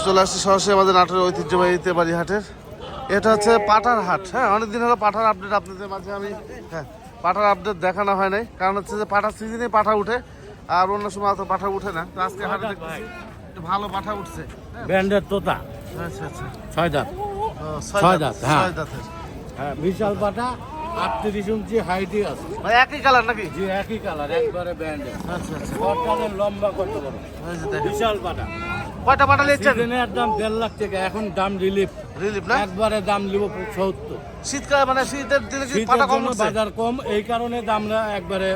চলে আসছি সরাসরি আমাদের নাটোরের ঐতিহ্যবাহী তেবাড়ি হাটের। এটা হচ্ছে পাঠার হাট। হ্যাঁ, অনেকদিন হলো পাঠার আপডেট আপনাদের মাঝে আমি পাঠার আপডেট দেখানো হয় নাই, কারণ হচ্ছে যে পাঠার সিজনে পাঠা উঠে, আর অন্য সময় তো পাঠা উঠে না। তো আজকে হাটে দেখতেছি একটু ভালো পাঠা উঠছে। ব্র্যান্ডের তোতা। আচ্ছা আচ্ছা, 6 দাঁত। ছয় দাঁত। হ্যাঁ, বিশাল পাটা 38 ইঞ্চি হাইটই আছে। ভাই একই কালার নাকি? জি, একই কালার, একবারে ব্র্যান্ডের। আচ্ছা আচ্ছা, বর্তমানে লম্বা কত বড়, বিশাল পাটা। কয়টা পাঠা নিচ্ছেন? সিজনের দাম 1.5 লাখ টাকা, এখন দাম রিলিফ না, একবারে দাম নিব 70। শীতকাল মানে শীতের দিনে কি পাঠা শীতের কম জন্য হচ্ছে? বাজার কম, এই কারণে দামটা একবারে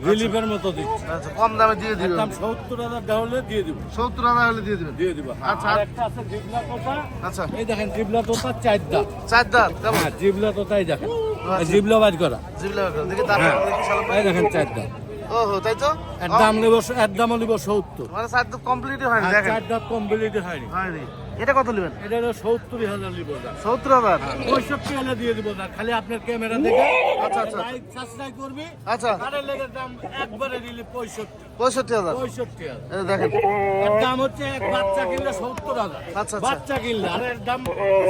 রিলিফের মতো দিচ্ছে। আচ্ছা, কম দামে দিয়ে দিবেন? দাম 70,000 দেওয়া দিয়ে দিব। 70,000 হলে দিয়ে দিবেন? দিয়ে দিব। আচ্ছা, আর একটা আছে জিবলা তোতা। আচ্ছা, এই দেখেন জিবলা তোতা 4 দাঁত। 4 দাঁত কেমন? হ্যাঁ, জিবলা তোতাই দেখেন, আচ্ছা। জিবলা বাজ করা। জিবলা দেখি দাঁত দেখি শালা। এই দেখেন 4 দাঁত। ওহো, তাই তো। এর দাম নিব 70। মানে 4 দাঁত কমপ্লিটই হয়নি, আর দেখেন 4 দাঁত কমপ্লিট হয়নি। হয়নি। এটা কত নেবেন? এটা হলো 70,000 নিব। 70,000? 65 হলে দিয়ে দিব না, খালি আপনার ক্যামেরা দেখে আচ্ছা আচ্ছা লাইক সাবস্ক্রাইব করবি। আচ্ছা, আরে লেগে দাম একবারে দিলে 65। 65,000? 65,000। এই দেখেন, এর দাম হচ্ছে এক বাচ্চা কিনলে 70,000। আচ্ছা, আচ্ছা। বাচ্চা কিনলে, আর এর দাম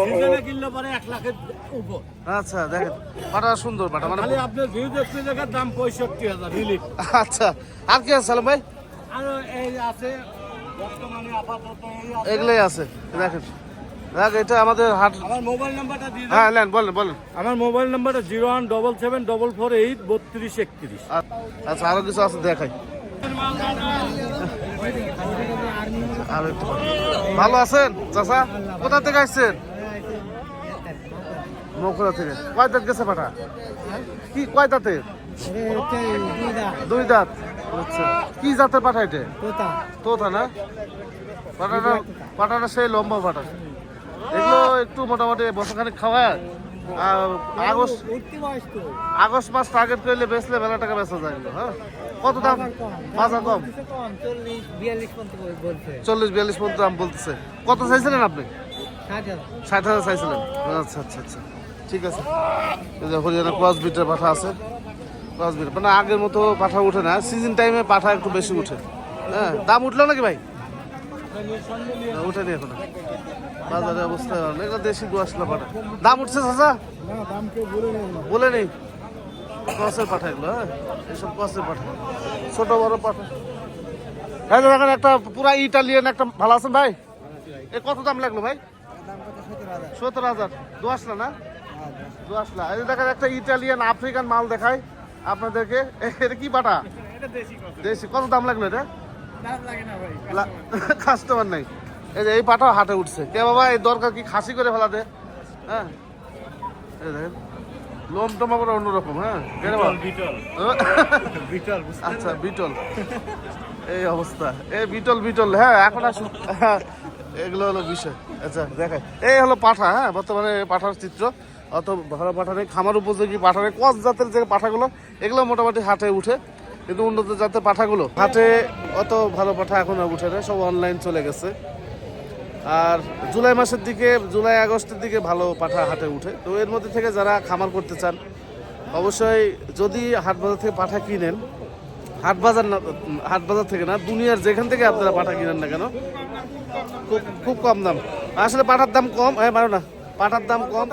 সিজনে কিনলে পরে 1 লাখের উপর। আচ্ছা দেখেন, পাটা সুন্দর পাটা, মানে খালি আপনার ভিউ দেখতে দেখে দাম 65,000 রিলিফ। আচ্ছা। আর কি আছে সালাম ভাই? আর এই আছে বর্তমানে আপাতত এই আছে। এগুলোই আছে, দেখেন। দেখ, এটা আমাদের হাট। আমার মোবাইল নাম্বারটা দিয়ে দেন। হ্যাঁ, নেন, বলেন বলেন। আমার মোবাইল নাম্বারটা 01774483231। আচ্ছা, আরো কিছু আছে দেখাই। আর একটু ভালো আছেন চাচা? কোথা থেকে আসছেন? মকুড়া থেকে। কয় দাঁত গেছে পাঠা? কি কয় দাঁতে? 2 দাঁত। আচ্ছা, কি জাতের পাঠা এটা? তোতা না? পাঠাটা সেই লম্বা পাঠা। এগুলো একটু মোটামুটি বছরখানিক খাওয়ায়। আগস্ট মাস টার্গেট করলে বেচলে মেলা টাকা বেচা যায় এগুলো। হ্যাঁ, কত দাম? বাজার কম? 40-42 পর্যন্ত দাম বলতেছে। কত চাইছিলেন আপনি? 60,000 চাইছিলেন? আচ্ছা আচ্ছা আচ্ছা, ঠিক আছে। এই যে হরিয়ানা ক্রস বিটের পাঠা আছে। ক্রস বিট মানে আগের মতো পাঠা উঠে না, সিজন টাইমে পাঠা একটু বেশি উঠে। হ্যাঁ, দাম উঠলো নাকি ভাই? উঠেনি এখন, বাজারের অবস্থা এগুলো দেশি গোয়াশলা পাঠা। দাম উঠছে চাচা? বলে নেই। ক্রসের পাঠা এগুলো। হ্যাঁ, এইসব ক্রসের পাঠা, ছোট বড় পাঠা। হ্যাঁ দেখেন, একটা পুরা ইটালিয়ান একটা ভালো আছেন ভাই? এ কত দাম লাগলো ভাই? 70,000। দোয়াশলা না? দোয়াশলা। এই দেখেন, একটা ইটালিয়ান আফ্রিকান মাল দেখায় আপনাদেরকে। এটা কি পাঠা? দেশি। কত দাম লাগলো এটা? কাস্টমার নাই। এই যে এই পাঠাও হাটে উঠছে। কে বাবা, এই দরকার কি খাসি করে ফেলাতে? হ্যাঁ, এই দেখেন লোম টোমা করে অন্যরকম। হ্যাঁ, আচ্ছা, বিটল। এই অবস্থা, এই বিটল। হ্যাঁ, এখন আসুন। এগুলো হলো বিষয়। আচ্ছা দেখাই, এই হলো পাঠা। হ্যাঁ, বর্তমানে পাঠার চিত্র। অত ভালো পাঠা নেই, খামার উপযোগী পাঠা নেই। কস জাতের যে পাঠাগুলো, এগুলো মোটামুটি হাটে উঠে, কিন্তু উন্নত জাতের পাঠাগুলো হাটে অত ভালো পাঠা এখন উঠে না, সব অনলাইন চলে গেছে। আর জুলাই মাসের দিকে, জুলাই আগস্টের দিকে ভালো পাঠা হাটে উঠে। তো এর মধ্যে থেকে যারা খামার করতে চান, অবশ্যই যদি হাট বাজার থেকে পাঠা কিনেন, হাট বাজার থেকে না, দুনিয়ার যেখান থেকে আপনারা পাঠা কিনেন না কেন, খুব কম দাম। আসলে পাঠার দাম কম। হ্যাঁ, মারো না, পাঠার দাম কম,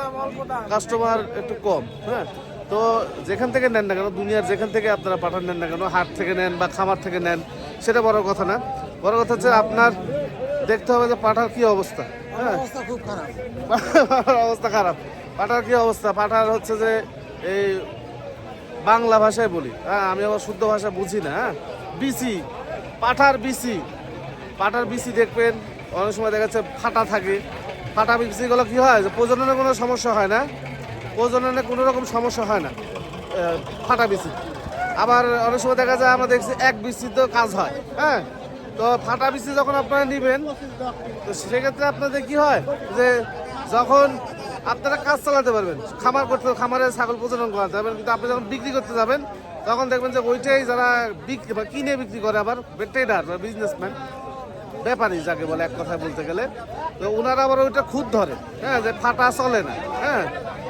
কাস্টমার একটু কম। হ্যাঁ, তো যেখান থেকে নেন না কেন, দুনিয়ার যেখান থেকে আপনারা পাঠা নেন না কেন, হাট থেকে নেন বা খামার থেকে নেন, সেটা বড় কথা না। বড় কথা হচ্ছে আপনার দেখতে হবে যে পাঠার কি অবস্থা। হ্যাঁ, অবস্থা খারাপ। পাঠার কি অবস্থা? পাঠার হচ্ছে যে এই বাংলা ভাষায় বলি, হ্যাঁ, আমি আবার শুদ্ধ ভাষা বুঝি না। হ্যাঁ, বিসি, পাঠার বিসি দেখবেন অনেক সময় দেখা যাচ্ছে ফাটা থাকে। ফাটা বিসিগুলো কি হয়, যে প্রজননের কোনো সমস্যা হয় না, প্রজননে কোনো রকম সমস্যা হয় না ফাটা বিসি। আবার অনেক সময় দেখা যায়, আমরা দেখছি এক বিসিতেও কাজ হয়। হ্যাঁ, তো ফাটা বিসি যখন আপনারা নেবেন, তো সেক্ষেত্রে আপনাদের কি হয়, যে যখন আপনারা কাজ চালাতে পারবেন, খামারে ছাগল প্রজনন করাতে পারবেন, কিন্তু আপনি যখন বিক্রি করতে যাবেন, তখন দেখবেন যে ওইটাই যারা কিনে বিক্রি করে, আবার ট্রেডার বা বিজনেসম্যান, ব্যাপারী যাকে বলে এক কথায় বলতে গেলে, তো ওনারা আবার ওইটা খুদ ধরে। হ্যাঁ, যে ফাটা চলে না। হ্যাঁ,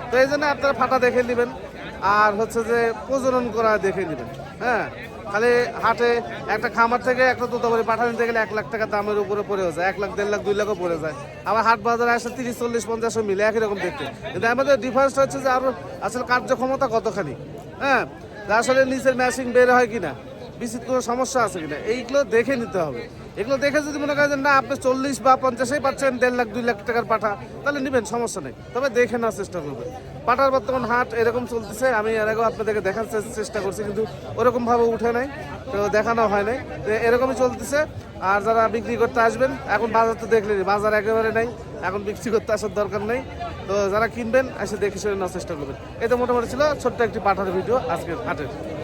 তো এই জন্য আপনারা ফাটা দেখে নেবেন, আর হচ্ছে যে প্রজনন করা দেখে নেবেন। হ্যাঁ, খালি হাটে একটা খামার থেকে একটা তোতাবাড়ি পাঠা নিতে গেলে 1 লাখ টাকা দামের উপরে পড়েও যায়, 1 লাখ 1.5 লাখ 2 লাখও পড়ে যায়। আবার হাট বাজারে আসে 30 40 50 মিলে একই রকম দেখতে, কিন্তু আমাদের ডিফারেন্সটা হচ্ছে যে আরো আসলে কার্যক্ষমতা কতখানি, হ্যাঁ, আসলে নিচের ম্যাশিং বের হয় কিনা, বিচিত্র কোনো সমস্যা আছে কিনা, এইগুলো দেখে নিতে হবে। এগুলো দেখে যদি মনে করেন যে না আপনি 40 বা 50-এই পাচ্ছেন 1.5 লাখ 2 লাখ টাকার পাঠা, তাহলে নেবেন, সমস্যা নেই, তবে দেখে নেওয়ার চেষ্টা করবেন। পাঠার বর্তমান হাট এরকম চলতেছে, আমি এর আগেও আপনাদেরকে দেখার চেষ্টা করছি, কিন্তু ওরকমভাবে উঠে নাই, তো দেখানো হয় নাই, তো এরকমই চলতেছে। আর যারা বিক্রি করতে আসবেন, এখন বাজার তো দেখলেনি, বাজার একেবারে নেই, এখন বিক্রি করতে আসার দরকার নেই, তো যারা কিনবেন এসে দেখে শুনে নেওয়ার চেষ্টা করবেন। এই তো মোটামুটি ছিল ছোট্ট একটি পাঠার ভিডিও আজকের হাটের।